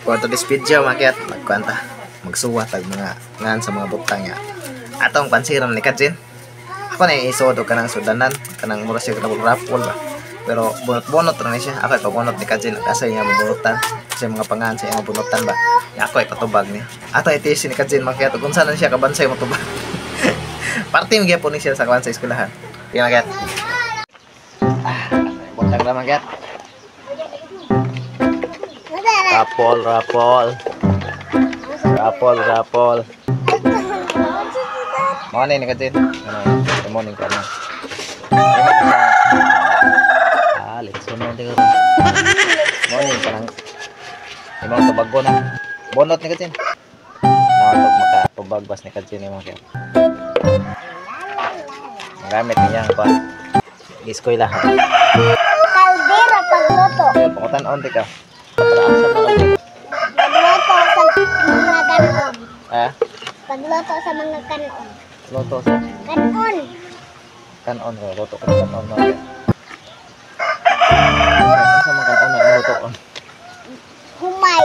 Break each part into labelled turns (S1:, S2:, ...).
S1: For today's video, makiat, magkwanta, magsuwat ang mga ngan sa mga butang niya. Atong pansiran ni Kajin. Ako na isodo ka ng sudanan, kanang mura siya kanang rapol ba. Pero bunot-bunot na siya. Ako ipabunot ni Kajin, asa niya mabunutan. Kasi mga pangan sa iyang mabunutan ba. Ako ipatubag niya. Ato itisin ni Kajin, makiat, kung saan siya kabansay matubag. Party mo gyapon ni siya sa kabansay eskwelahan. Tingnan makiat. Buntag na makiat. Rapol. Morning ni Kajin. Good morning ka na. Let's go na tingnan. Morning ka nang. Imong tubago na. Bonot ni Kajin. Nakatog makapabagbas ni Kajin ni mga. Gamit niya pa. Iskoy lahat.
S2: Kaldera pagluto.
S1: Pakutan on ka. Patraasa na lang.
S2: Pagluto sa mga kanon. Pagluto sa mga kanon.
S1: Luto sa
S2: Kanon.
S1: kanon. Luto ka ng kanon. Sa mga kanon na luto on.
S2: Humay.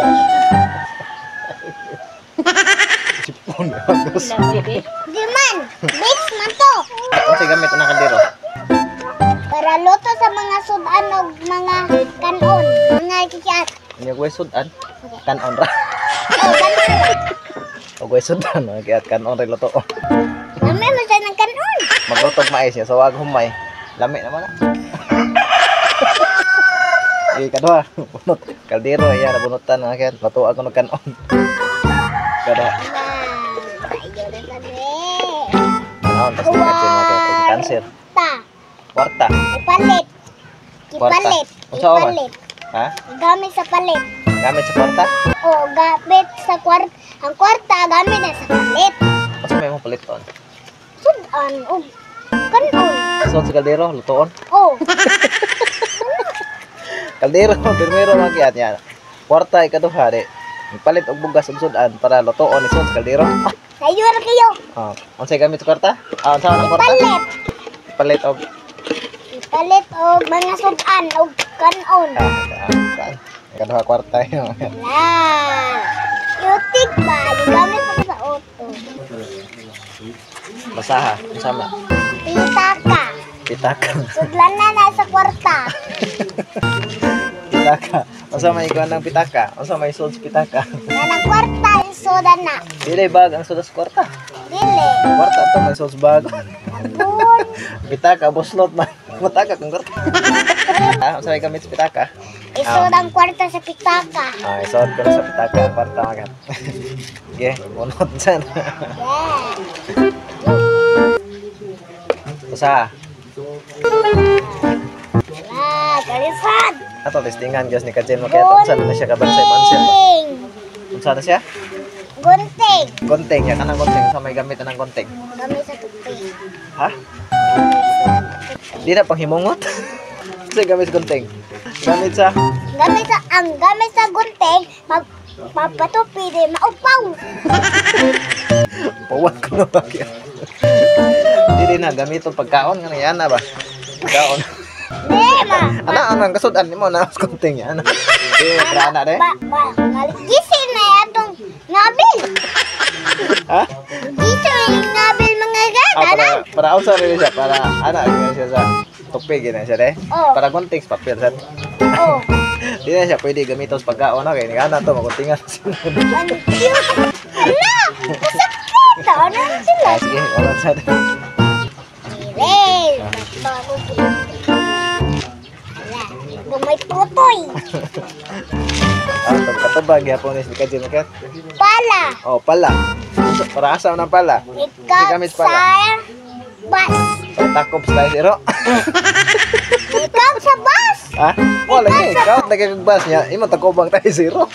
S1: Sipon. Bagus.
S2: Di man. Mix man to.
S1: Kung sa gamit na kaldero.
S2: Para luto sa mga sudan o mga kanon. Mga kikiat.
S1: Yung gue sudan. Kanon ra.
S2: Oh, kanon.
S1: O gue sudan. Kaya kanon rin luto.
S2: Kami mo siya ng kanon.
S1: Maglutog mais niya. So wag humay. Lami naman na. Kadua. Bunot. Kaldero. Iya nabunutan. Luto ako ng kanon. Kada.
S2: Ayaw na sabi.
S1: Kanon. Tapos ni Kajin mga cancer. Kwarta.
S2: Ipalit.
S1: Kwarta.
S2: Ipalit.
S1: Unsa oman?
S2: Ipalit.
S1: Ha?
S2: Gamit sa palit.
S1: Gamit sa kwarta?
S2: O, gamit sa kwarta. Ang kwarta, gamit na sa palit.
S1: Masa may mong palit on?
S2: Sudan. O, kanon.
S1: So sa kaldero, lutoon.
S2: O.
S1: Kaldero, primero magyat niya. Kwarta ikaduha di. Palit og bugas ug sudan para lutoon ni sa kaldero.
S2: Sayo na kayo.
S1: Unsay gamit sa kwarta? Unsa ang kwarta?
S2: Ipalit.
S1: Palit og
S2: Ipalit o mga sudan o kanon.
S1: saan? Ikaduha kwarta yun.
S2: Yan. Yutik ba? Gamit ko sa auto.
S1: Basaha, unsa man?
S2: Pitaka.
S1: Pitaka.
S2: Sudlan na sa kwarta.
S1: Pitaka. Unsa man ikaw ng pitaka? Unsa may sud sa pitaka?
S2: Yan ang kwarta, yung sudan na.
S1: Dili bag ang sud sa kwarta.
S2: Dili.
S1: Kwarta to may sud bag.
S2: Abun.
S1: Pitaka boslot man. Mataka kung kwarta. Unsa may gamit sa pitaka?
S2: Isod ang kwarta sa pitaka.
S1: Isod ko na sa pitaka kwarta magat. Okay, bunot dyan.
S2: Yeah.
S1: Usa.
S2: Wala, kalisan.
S1: Ato testingan Diyos ni Kajin Makita. Unsa na siya kabansay mansel ba? Unsa na siya?
S2: Gunting.
S1: Gunting. Yan ka ng gunting. Unsa may gamit na ng gunting?
S2: Gamit sa tupig.
S1: Ha? Di na pang himungot? Unsa gamit sa gunting? Gamit sa
S2: Gamit sa gunting, magpatupi din, maupaw.
S1: Pawag ko na ba kaya? Di na gamit itong pagkaon. Nga yan na ba? Pagkaon.
S2: Di, ma.
S1: Ang kasudan mo na sa gunting yan. Di, prana de.
S2: Gisin na yatong ngabil.
S1: Ha?
S2: Gisin yung ngabil mga gana.
S1: Para usa rin siya. Para anak siya sa tupig na siya de.
S2: Oh.
S1: Para gunting sa papel sa.
S2: Oh.
S1: Di na siya pwede gamitin sa pagkaon. Okay, nga to maguntingan.
S2: Ano? Hala! Masakit! Ano sila?
S1: Sige, wala sa de.
S2: Hey! Gamay tutoy.
S1: Katubag yapon ni Kajin Makat.
S2: Pala.
S1: Oh, pala. Para asa ng pala.
S2: Ikaw sa bus.
S1: Takop sa zero.
S2: Ikaw sa bus.
S1: Ha? Wala ni, ikaw nagkagbas niya. Imo takobang tayo zero.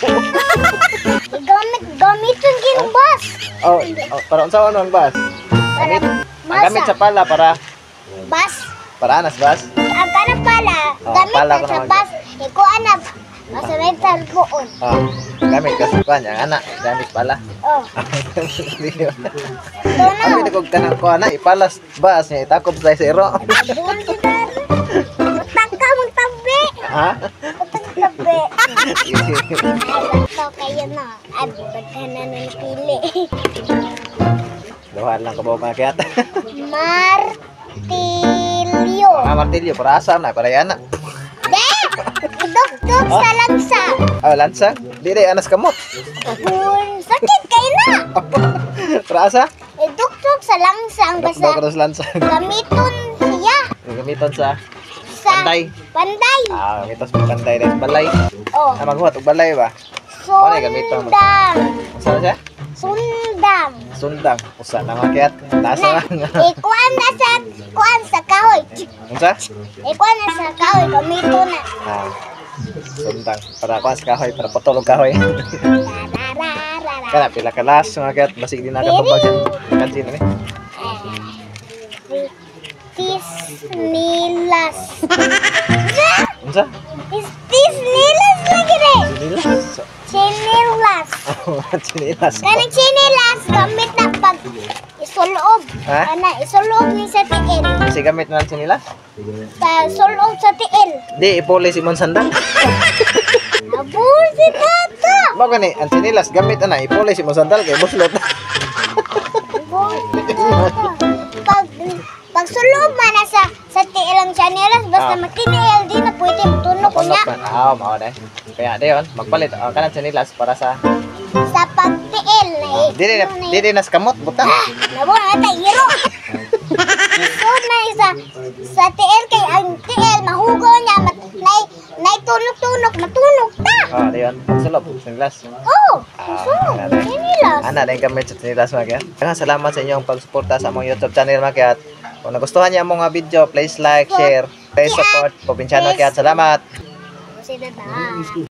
S2: Gamitin king bus.
S1: Oh, para unsa ano ang bus? Ang gamit sa pala para
S2: bus.
S1: Para anas bus.
S2: Ang kana pala, gamit
S1: pala
S2: na
S1: ko
S2: sa
S1: naman.
S2: bus. Iko anak. Masanay talpoon.
S1: Gamit kasi kanya anak, gamit pala.
S2: Oh.
S1: Ano ni kog kanang ko anak ipalas bus niya itakop sa zero.
S2: Abun si Dar. Tangka mong tabi.
S1: Ha?
S2: Tangka Be. Ito kayo na. Ay, baghan na ng pili.
S1: Duhan lang kabaw mga kayat.
S2: Martilyo.
S1: Martilyo, para asam na, para yan na.
S2: De! Idok-dok sa lansa.
S1: Lansa? Di anas kamot.
S2: Kung sakit kayo na.
S1: Para asa?
S2: Idok-dok sa lansa. Ang basa.
S1: Doktor sa lansa.
S2: Gamiton siya.
S1: Gamiton sa
S2: Sa
S1: panday.
S2: Panday.
S1: Gamiton sa panday rin. Balay.
S2: Oh.
S1: Maghuhat og balay ba? Ano yung gamiton mo?
S2: Sundang.
S1: Saan siya?
S2: Sundang.
S1: Sundang. Usa na mga kayat. Tasa nga.
S2: Ikuan na sa kuan sa kahoy.
S1: Unsa?
S2: Ikuan na sa kahoy. Gamito na.
S1: Sundang. Para kuas kahoy. Para potolog kahoy.
S2: Rarararara.
S1: Kana pila kalas mga kayat. Basig din nakapapag siya. Kansin ni.
S2: Tisnilas.
S1: Unsa?
S2: Tisnilas lagi rin.
S1: Sinilas.
S2: Chinilas.
S1: Sinilas.
S2: Kanang chinilas gamit na pag isulob.
S1: Ha?
S2: Ana, isulob ni sa tiil.
S1: Kasi gamit na ng sinilas.
S2: Sa sulob sa tiil.
S1: Di, ipuli si Mon Sandang.
S2: Abul si tata.
S1: Bago ni, ang sinilas, gamit na, ipuli si Mon Sandal kay buslot.
S2: Abul si tata. Pag sulob man na sa tiil ang chinilas, basta magtiniil di na pwede tunog niya.
S1: Mao dai. Kaya dayon, magpalit kanang sinilas para sa
S2: Sa pagtiil na
S1: Dili nas kamot butang.
S2: Labo na tayo hiro. So na sa tiil kay ang tiil mahugaw niya nay tunog matunog ta.
S1: Dayon, pagsulod sinilas.
S2: Oh, so
S1: Ana
S2: chinilas.
S1: dai gamit sa sinilas mga kaya. Salamat sa inyong pagsuporta sa among YouTube channel mga kaya. Kung nagustuhan niyo ang mga video, please like, share, please support Probinsyano kaya. Salamat.
S2: Sila na.